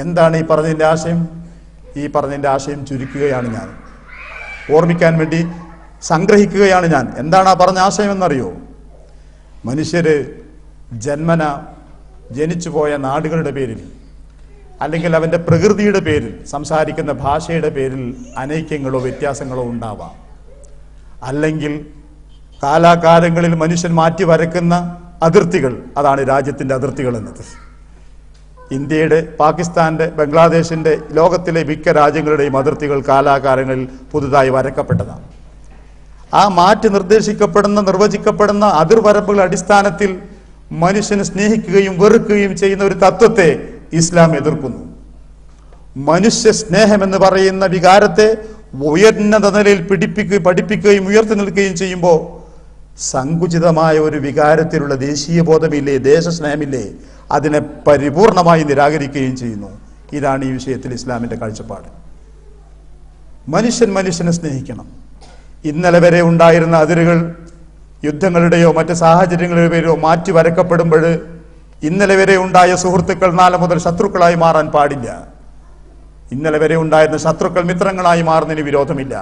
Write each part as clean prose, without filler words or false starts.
എന്താണ് ഈ പറഞ്ഞതിൻ്റെ ആശയം? ഈ പറഞ്ഞതിൻ്റെ ആശയം ചുരുക്കുകയാണ് ഞാൻ, ഓർമ്മിക്കാൻ വേണ്ടി സംഗ്രഹിക്കുകയാണ് ഞാൻ. എന്താണ് ആ പറഞ്ഞ ആശയം എന്നറിയോ? മനുഷ്യര് ജന്മന ജനിച്ചു പോയ നാടുകളുടെ പേരിൽ, അല്ലെങ്കിൽ അവൻ്റെ പ്രകൃതിയുടെ പേരിൽ, സംസാരിക്കുന്ന ഭാഷയുടെ പേരിൽ അനൈക്യങ്ങളോ വ്യത്യാസങ്ങളോ ഉണ്ടാവാം. അല്ലെങ്കിൽ കാലാകാലങ്ങളിൽ മനുഷ്യൻ മാറ്റി വരക്കുന്ന അതിർത്തികൾ, അതാണ് രാജ്യത്തിൻ്റെ അതിർത്തികൾ എന്നത്. ഇന്ത്യയുടെ, പാകിസ്ഥാന്റെ, ബംഗ്ലാദേശിന്റെ, ലോകത്തിലെ മിക്ക രാജ്യങ്ങളുടെയും അതിർത്തികൾ കാലാകാലങ്ങളിൽ പുതുതായി വരക്കപ്പെട്ടതാണ്. ആ മാറ്റി നിർവചിക്കപ്പെടുന്ന അതിർവരമ്പുകളുടെ അടിസ്ഥാനത്തിൽ മനുഷ്യനെ സ്നേഹിക്കുകയും വെറുക്കുകയും ചെയ്യുന്ന ഒരു തത്വത്തെ ഇസ്ലാം എതിർക്കുന്നു. മനുഷ്യ സ്നേഹം എന്ന് പറയുന്ന വികാരത്തെ ഉയർന്ന നിലയിൽ പഠിപ്പിക്കുകയും ഉയർത്തി നിൽക്കുകയും ചെയ്യുമ്പോൾ സങ്കുചിതമായ ഒരു വികാരത്തിലുള്ള ദേശീയ ബോധമില്ലേ, ദേശസ്നേഹമില്ലേ, അതിനെ പരിപൂർണമായി നിരാകരിക്കുകയും ചെയ്യുന്നു. ഇതാണ് ഈ വിഷയത്തിൽ ഇസ്ലാമിന്റെ കാഴ്ചപ്പാട്. മനുഷ്യനെ സ്നേഹിക്കണം. ഇന്നലെ വരെ ഉണ്ടായിരുന്ന അതിരുകൾ യുദ്ധങ്ങളുടെയോ മറ്റ് സാഹചര്യങ്ങളുടെയോ പേരോ മാറ്റി വരക്കപ്പെടുമ്പോൾ ഇന്നലെ വരെ ഉണ്ടായ സുഹൃത്തുക്കൾ നാളെ മുതൽ ശത്രുക്കളായി മാറാൻ പാടില്ല. ഇന്നലെ വരെ ഉണ്ടായിരുന്ന ശത്രുക്കൾ മിത്രങ്ങളായി മാറുന്നതിന് വിരോധമില്ല.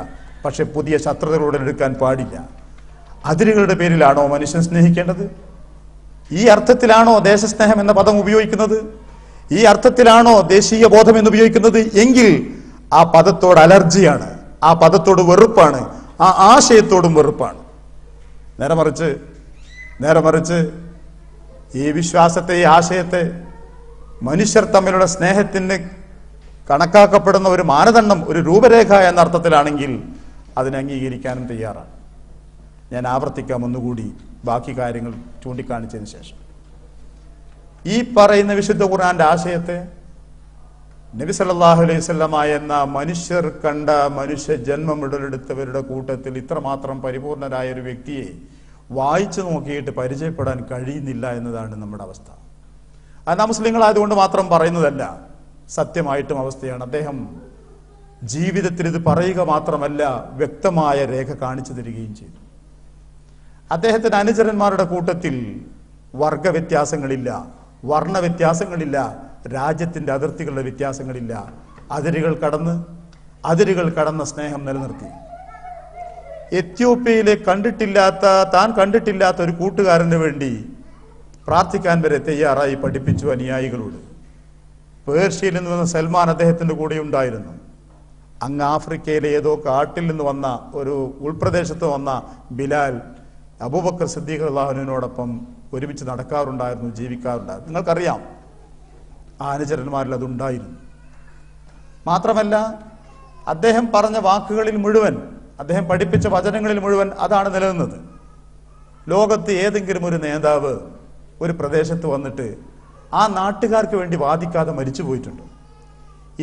പക്ഷെ പുതിയ ശത്രുതകളോട് എടുക്കാൻ പാടില്ല. അതിരുകളുടെ പേരിലാണോ മനുഷ്യൻ സ്നേഹിക്കേണ്ടത്? ഈ അർത്ഥത്തിലാണോ ദേശസ്നേഹം എന്ന പദം ഉപയോഗിക്കുന്നത്? ഈ അർത്ഥത്തിലാണോ ദേശീയ ബോധം എന്ന് ഉപയോഗിക്കുന്നത്? എങ്കിൽ ആ പദത്തോട് അലർജിയാണ്, ആ പദത്തോട് വെറുപ്പാണ്, ആ ആശയത്തോടും വെറുപ്പാണ്. നേരെ മറിച്ച് ഈ വിശ്വാസത്തെ, ഈ ആശയത്തെ മനുഷ്യർ തമ്മിലുള്ള സ്നേഹത്തിന് കണക്കാക്കപ്പെടുന്ന ഒരു മാനദണ്ഡം, ഒരു രൂപരേഖ എന്ന അർത്ഥത്തിലാണെങ്കിൽ അതിനെ അംഗീകരിക്കാനും തയ്യാറാണ്. ഞാൻ ആവർത്തിക്കാം ഒന്നുകൂടി ബാക്കി കാര്യങ്ങൾ ചൂണ്ടിക്കാണിച്ചതിന് ശേഷം. ഈ പറയുന്ന വിശുദ്ധ ഖുർആന്റെ ആശയത്തെ നബി സല്ലല്ലാഹു അലൈഹി വസല്ലമ എന്ന മനുഷ്യർ കണ്ട, മനുഷ്യ ജന്മം ഉടലെടുത്തവരുടെ കൂട്ടത്തിൽ ഇത്രമാത്രം പരിപൂർണരായ ഒരു വ്യക്തിയെ വായിച്ചു നോക്കിയിട്ട് പരിചയപ്പെടാൻ കഴിയുന്നില്ല എന്നതാണ് നമ്മുടെ അവസ്ഥ. അത് മുസ്ലിങ്ങളായതുകൊണ്ട് മാത്രം പറയുന്നതല്ല, സത്യമായിട്ടും അവസ്ഥയാണ്. അദ്ദേഹം ജീവിതത്തിൽ ഇത് പറയുക മാത്രമല്ല, വ്യക്തമായ രേഖ കാണിച്ചു തരികയും ചെയ്തു. അദ്ദേഹത്തിന്റെ അനുചരന്മാരുടെ കൂട്ടത്തിൽ വർഗവ്യത്യാസങ്ങളില്ല, വർണ്ണവ്യത്യാസങ്ങളില്ല, രാജ്യത്തിന്റെ അതിർത്തികളുടെ വ്യത്യാസങ്ങളില്ല. അതിരുകൾ കടന്ന സ്നേഹം നിലനിർത്തി. എത്യോപ്യയിലെ താൻ കണ്ടിട്ടില്ലാത്ത ഒരു കൂട്ടുകാരന് വേണ്ടി പ്രാർത്ഥിക്കാൻ വരെ തയ്യാറായി പഠിപ്പിച്ചു അനുയായികളോട്. പേർഷ്യയിൽ നിന്ന് വന്ന സൽമാൻ അദ്ദേഹത്തിന്റെ കൂടെ ഉണ്ടായിരുന്നു. അങ്ങ് ആഫ്രിക്കയിലെ ഏതോ കാട്ടിൽ നിന്ന് വന്ന, ഒരു ഉൾപ്രദേശത്ത് വന്ന ബിലാൽ അബൂബക്കർ സിദ്ദീഖ് റളിയല്ലാഹു അൻഹുവിനോടൊപ്പം ഒരുമിച്ച് നടക്കാറുണ്ടായിരുന്നു, ജീവിക്കാറുണ്ടായിരുന്നു. നിങ്ങൾക്കറിയാം, ആ അനുചരന്മാരിൽ അതുണ്ടായിരുന്നു. മാത്രമല്ല, അദ്ദേഹം പറഞ്ഞ വാക്കുകളിൽ മുഴുവൻ, അദ്ദേഹം പഠിപ്പിച്ച വചനങ്ങളിൽ മുഴുവൻ അതാണ് നിലനിന്നത്. ലോകത്ത് ഏതെങ്കിലും ഒരു നേതാവ് ഒരു പ്രദേശത്ത് വന്നിട്ട് ആ നാട്ടുകാർക്ക് വേണ്ടി വാദിക്കാതെ മരിച്ചു പോയിട്ടുണ്ടോ?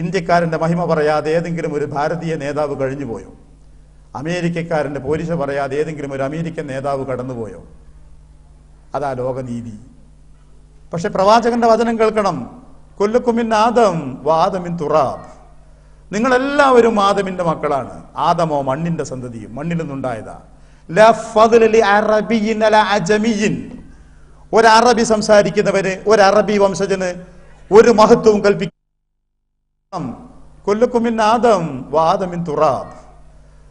ഇന്ത്യക്കാരന്റെ മഹിമ പറയാതെ ഏതെങ്കിലും ഒരു ഭാരതീയ നേതാവ് കഴിഞ്ഞുപോയോ? അമേരിക്കക്കാരന്റെ പോരിശ പറയാതെ ഏതെങ്കിലും ഒരു അമേരിക്കൻ നേതാവ് കടന്നുപോയോ? അതാ ലോകനീതി. പക്ഷെ പ്രവാചകന്റെ വചനം കേൾക്കണം. കുല്ലുക്കും മിൻ ആദം വആദമിൻ തുറാബ്. നിങ്ങളെല്ലാവരും ആദമിന്റെ മക്കളാണ്. ആദമോ മണ്ണിന്റെ സന്തതിയും, മണ്ണിൽ നിന്നുണ്ടായതാ. ലാ ഫദ്ല ലി അറബിയിൻ അലാ അജമിയിൻ. ഒരു അറബി സംസാരിക്കുന്നവന്, ഒരു അറബി വംശജന് ഒരു മഹത്വവും കൽപ്പിക്കും. കുല്ലുക്കും മിൻ ആദം വആദമിൻ തുറാബ്.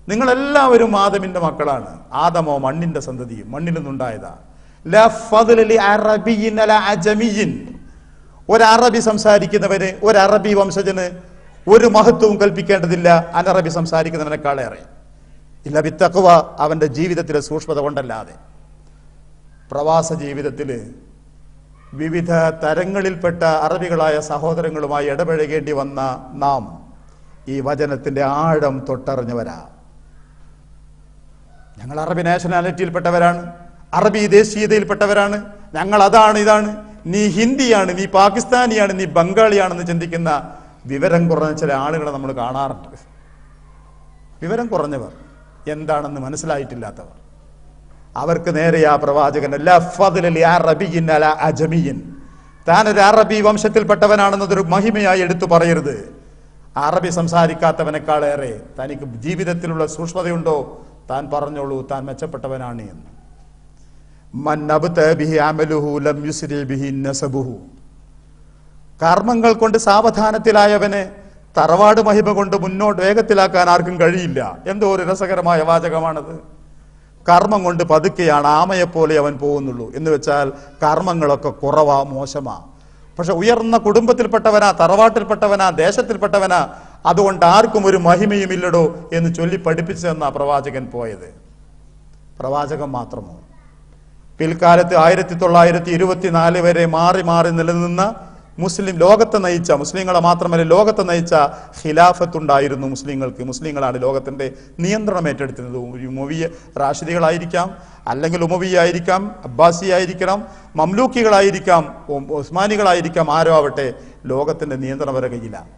നിങ്ങളെല്ലാവരും ആദമിന്റെ മക്കളാണ്. ആദമോ മണ്ണിന്റെ സന്തതിയും, മണ്ണിൽ നിന്നുണ്ടായതാ. ലാ ഫദ്ല ലി അറബിയിൻ അലാ അജമിയിൻ. ഒരു അറബി സംസാരിക്കുന്നവന്, ഒരു അറബി വംശജന് ഒരു മഹത്വവും കൽപ്പിക്കേണ്ടതില്ല അനറബി സംസാരിക്കുന്നവനേക്കാളേറെ. ഇല്ല ബിത്തഖ്വ, അവന്റെ ജീവിതത്തിലെ സൂക്ഷ്മത കൊണ്ടല്ലാതെ. പ്രവാസ ജീവിതത്തിൽ വിവിധ തരങ്ങളിൽപ്പെട്ട അറബികളായ സഹോദരങ്ങളുമായി ഇടപഴകേണ്ടി വന്ന നാം ഈ വചനത്തിന്റെ ആഴം തൊട്ടറിഞ്ഞവരാ. ഞങ്ങൾ അറബി നാഷണാലിറ്റിയിൽപ്പെട്ടവരാണ്, അറബി ദേശീയതയിൽപ്പെട്ടവരാണ്, ഞങ്ങൾ അതാണ് ഇതാണ്, നീ ഹിന്ദിയാണ്, നീ പാകിസ്ഥാനിയാണ്, നീ ബംഗാളിയാണെന്ന് ചിന്തിക്കുന്ന വിവരം കുറഞ്ഞ ചില ആളുകളെ നമ്മൾ കാണാറുണ്ട്. വിവരം കുറഞ്ഞവർ, എന്താണെന്ന് മനസ്സിലായിട്ടില്ലാത്തവർ. അവർക്ക് നേരെ ആ പ്രവാചകൻ താൻ ഒരു അറബി വംശത്തിൽപ്പെട്ടവനാണെന്നതൊരു മഹിമയായി എടുത്തു പറയരുത്. അറബി സംസാരിക്കാത്തവനേക്കാളേറെ തനിക്ക് ജീവിതത്തിലുള്ള സൂക്ഷ്മതയുണ്ടോ, താൻ പറഞ്ഞോളൂ, താൻ മെച്ചപ്പെട്ടവനാണ് എന്ന്. കർമ്മങ്ങൾ കൊണ്ട് സാവധാനത്തിലായവനെ തറവാട് മഹിമ കൊണ്ട് മുന്നോട്ട് വേഗത്തിലാക്കാൻ ആർക്കും കഴിയില്ല. എന്തോ ഒരു രസകരമായ വാചകമാണത്. കർമ്മം കൊണ്ട് പതുക്കെയാണ് ആമയെപ്പോലെ അവൻ പോകുന്നുള്ളൂ എന്ന് വെച്ചാൽ കർമ്മങ്ങളൊക്കെ കുറവാ, മോശമാ. പക്ഷെ ഉയർന്ന കുടുംബത്തിൽപ്പെട്ടവനാ, തറവാട്ടിൽപ്പെട്ടവനാ, ദേശത്തിൽപ്പെട്ടവനാ, അതുകൊണ്ട് ആർക്കും ഒരു മഹിമയും ഇല്ലടോ എന്ന് ചൊല്ലി പഠിപ്പിച്ചെന്നാ പ്രവാചകൻ പോയത്. പ്രവാചകൻ മാത്രമോ? പിൽക്കാലത്ത് 1924 വരെ മാറി മാറി നിലനിന്ന മുസ്ലിം ലോകത്തെ നയിച്ച, മുസ്ലിങ്ങളെ മാത്രമല്ല ലോകത്തെ നയിച്ച ഖിലാഫത്തുണ്ടായിരുന്നു മുസ്ലിങ്ങൾക്ക്. മുസ്ലിങ്ങളാണ് ലോകത്തിന്റെ നിയന്ത്രണം ഏറ്റെടുത്തിരുന്നത്. ഉമവിയ റാഷിദികളായിരിക്കാം, അല്ലെങ്കിൽ ഉമവിയ ആയിരിക്കാം, അബ്ബാസി ആയിരിക്കണം, മംലൂക്കികളായിരിക്കാം, ഉസ്മാനികളായിരിക്കാം, ആരോ ആവട്ടെ, ലോകത്തിന്റെ നിയന്ത്രണം വരെ കയ്യിലാണ്.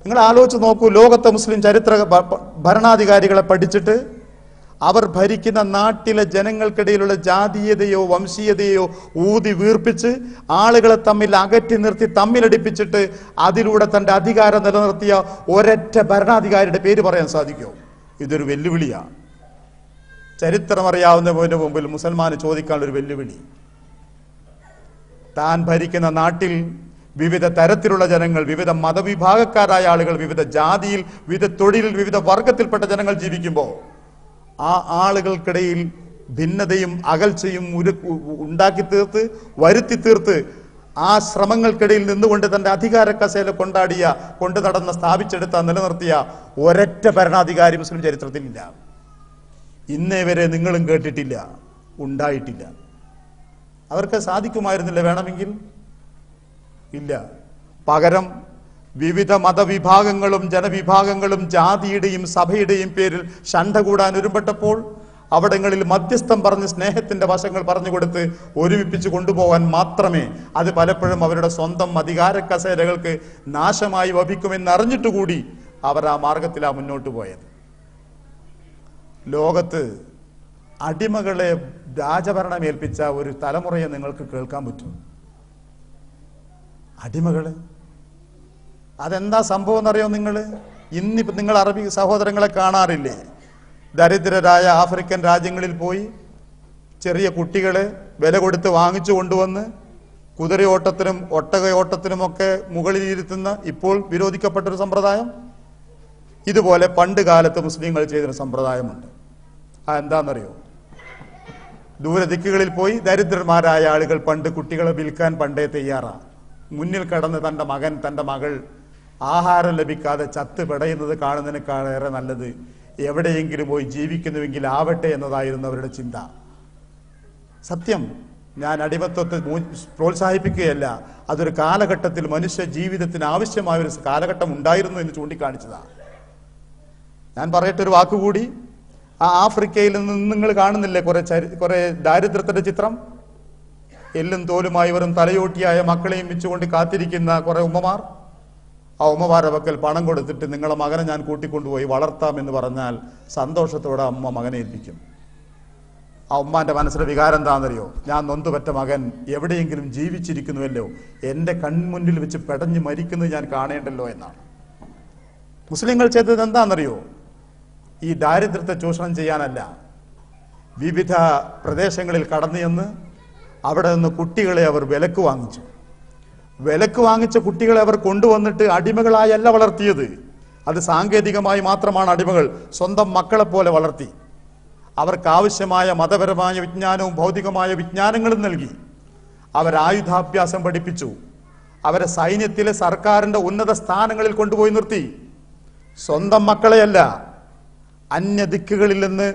നിങ്ങൾ ആലോചിച്ച് നോക്കൂ, ലോകത്തെ മുസ്ലിം ചരിത്ര ഭരണാധികാരികളെ പഠിച്ചിട്ട് അവർ ഭരിക്കുന്ന നാട്ടിലെ ജനങ്ങൾക്കിടയിലുള്ള ജാതീയതയോ വംശീയതയോ ഊതി വീർപ്പിച്ച് ആളുകളെ തമ്മിൽ അകറ്റി നിർത്തി തമ്മിലടിപ്പിച്ചിട്ട് അതിലൂടെ തന്റെ അധികാരം നിലനിർത്തിയ ഒരൊറ്റ ഭരണാധികാരിയുടെ പേര് പറയാൻ സാധിക്കുമോ? ഇതൊരു വെല്ലുവിളിയാണ്. ചരിത്രമറിയാവുന്നതിന് മുമ്പിൽ മുസൽമാന് ചോദിക്കാനുള്ളൊരു വെല്ലുവിളി. താൻ ഭരിക്കുന്ന നാട്ടിൽ വിവിധ തരത്തിലുള്ള ജനങ്ങൾ, വിവിധ മതവിഭാഗക്കാരായ ആളുകൾ, വിവിധ ജാതിയിൽ, വിവിധ തൊഴിലിൽ, വിവിധ വർഗത്തിൽപ്പെട്ട ജനങ്ങൾ ജീവിക്കുമ്പോൾ ആ ആളുകൾക്കിടയിൽ ഭിന്നതയും അകൽച്ചയും ഉണ്ടാക്കി തീർത്ത്, വരുത്തി തീർത്ത്, ആ ശ്രമങ്ങൾക്കിടയിൽ നിന്നുകൊണ്ട് തന്റെ അധികാര കസേല കൊണ്ടു നടന്ന, സ്ഥാപിച്ചെടുത്ത, നിലനിർത്തിയ ഒരൊറ്റ ഭരണാധികാരി മുസ്ലിം ചരിത്രത്തിലില്ല. ഇന്നേ വരെ നിങ്ങളും കേട്ടിട്ടില്ല, ഉണ്ടായിട്ടില്ല. അവർക്ക് സാധിക്കുമായിരുന്നില്ല വേണമെങ്കിൽ? ഇല്ല. പകരം വിവിധ മതവിഭാഗങ്ങളും ജനവിഭാഗങ്ങളും ജാതിയുടെയും സഭയുടെയും പേരിൽ ശണ്ട കൂടാൻ ഒരുമ്പെട്ടപ്പോൾ അവിടങ്ങളിൽ മധ്യസ്ഥം പറഞ്ഞ് സ്നേഹത്തിന്റെ വശങ്ങൾ പറഞ്ഞുകൊടുത്ത് ഒരുമിപ്പിച്ച് കൊണ്ടുപോകാൻ മാത്രമേ, അത് പലപ്പോഴും അവരുടെ സ്വന്തം അധികാര കസേരകൾക്ക് നാശമായി വഹിക്കുമെന്നറിഞ്ഞിട്ടുകൂടി അവർ ആ മാർഗത്തിലാണ് മുന്നോട്ട് പോയത്. ലോകത്ത് അടിമകളെ രാജഭരണം ഏൽപ്പിച്ച ഒരു തലമുറയെ നിങ്ങൾക്ക് കേൾക്കാൻ പറ്റും. അടിമകള് അതെന്താ സംഭവം എന്നറിയോ നിങ്ങൾ? ഇന്നിപ്പോ നിങ്ങൾ അറബി സഹോദരങ്ങളെ കാണാറില്ലേ? ദരിദ്രരായ ആഫ്രിക്കൻ രാജ്യങ്ങളിൽ പോയി ചെറിയ കുട്ടികളെ വില കൊടുത്ത് വാങ്ങിച്ചു കൊണ്ടുവന്ന് കുതിരയോട്ടത്തിനും ഒട്ടകയോട്ടത്തിനുമൊക്കെ മുകളിലിരുത്തുന്ന ഇപ്പോൾ വിരോധിക്കപ്പെട്ടൊരു സമ്പ്രദായം. ഇതുപോലെ പണ്ട് കാലത്ത് മുസ്ലിങ്ങൾ ചെയ്തൊരു സമ്പ്രദായമുണ്ട്. എന്താണെന്നറിയോ? ദൂരദിക്കുകളിൽ പോയി ദരിദ്രന്മാരായ ആളുകൾ പണ്ട് കുട്ടികളെ വിൽക്കാൻ പണ്ടേ തയ്യാറാണ്. മുന്നിൽ കടന്ന് തൻ്റെ മകൾ ആഹാരം ലഭിക്കാതെ ചത്ത് പിടയുന്നത് കാണുന്നതിനേക്കാളേറെ നല്ലത് എവിടെയെങ്കിലും പോയി ജീവിക്കുന്നുവെങ്കിൽ ആവട്ടെ എന്നതായിരുന്നു അവരുടെ ചിന്ത. സത്യം, ഞാൻ അടിമത്വത്തെ പ്രോത്സാഹിപ്പിക്കുകയല്ല. അതൊരു കാലഘട്ടത്തിൽ മനുഷ്യ ജീവിതത്തിന് ആവശ്യമായ ഒരു കാലഘട്ടം ഉണ്ടായിരുന്നു എന്ന് ചൂണ്ടിക്കാണിച്ചതാണ്. ഞാൻ പറയട്ടെ ഒരു വാക്കുകൂടി. ആ ആഫ്രിക്കയിൽ നിന്ന് നിങ്ങൾ കാണുന്നില്ലേ കുറെ ദാരിദ്ര്യത്തിന്റെ ചിത്രം? എല്ലും തോലുമായി വെറും തലയോട്ടിയായ മക്കളെയും വെച്ചുകൊണ്ട് കാത്തിരിക്കുന്ന കുറെ ഉമ്മമാർ. ആ ഉമ്മമാരുടെ പക്കൽ പണം കൊടുത്തിട്ട് നിങ്ങളെ മകനെ ഞാൻ കൂട്ടിക്കൊണ്ടുപോയി വളർത്താമെന്ന് പറഞ്ഞാൽ സന്തോഷത്തോടെ അമ്മ മകനെ ഏൽപ്പിക്കും. ആ ഉമ്മാന്റെ മനസ്സിലെ വികാരം എന്താണെന്നറിയോ? ഞാൻ നൊന്തുപറ്റ മകൻ എവിടെയെങ്കിലും ജീവിച്ചിരിക്കുന്നുവല്ലോ, എൻ്റെ കൺമുന്നിൽ വെച്ച് പെടഞ്ഞ് മരിക്കുന്നത് ഞാൻ കാണേണ്ടല്ലോ എന്നാണ്. മുസ്ലിങ്ങൾ ചെയ്തത് എന്താണെന്നറിയോ? ഈ ദാരിദ്ര്യത്തെ ചൂഷണം ചെയ്യാനല്ല, വിവിധ പ്രദേശങ്ങളിൽ കടന്നു ചെന്ന് അവിടെ നിന്ന് കുട്ടികളെ അവർ വിലക്ക് വാങ്ങിച്ചു. വിലക്ക് വാങ്ങിച്ച കുട്ടികളെ അവർ കൊണ്ടുവന്നിട്ട് അടിമകളായല്ല വളർത്തിയത്. അത് സാങ്കേതികമായി മാത്രമാണ് അടിമകൾ. സ്വന്തം മക്കളെ പോലെ വളർത്തി. അവർക്കാവശ്യമായ മതപരമായ വിജ്ഞാനവും ഭൗതികമായ വിജ്ഞാനങ്ങളും നൽകി. അവരായുധാഭ്യാസം പഠിപ്പിച്ചു. അവരെ സൈന്യത്തിലെ സർക്കാരിന്റെ ഉന്നത സ്ഥാനങ്ങളിൽ കൊണ്ടുപോയി നിർത്തി. സ്വന്തം മക്കളെയല്ല, അന്യ ദിക്കുകളിൽ നിന്ന്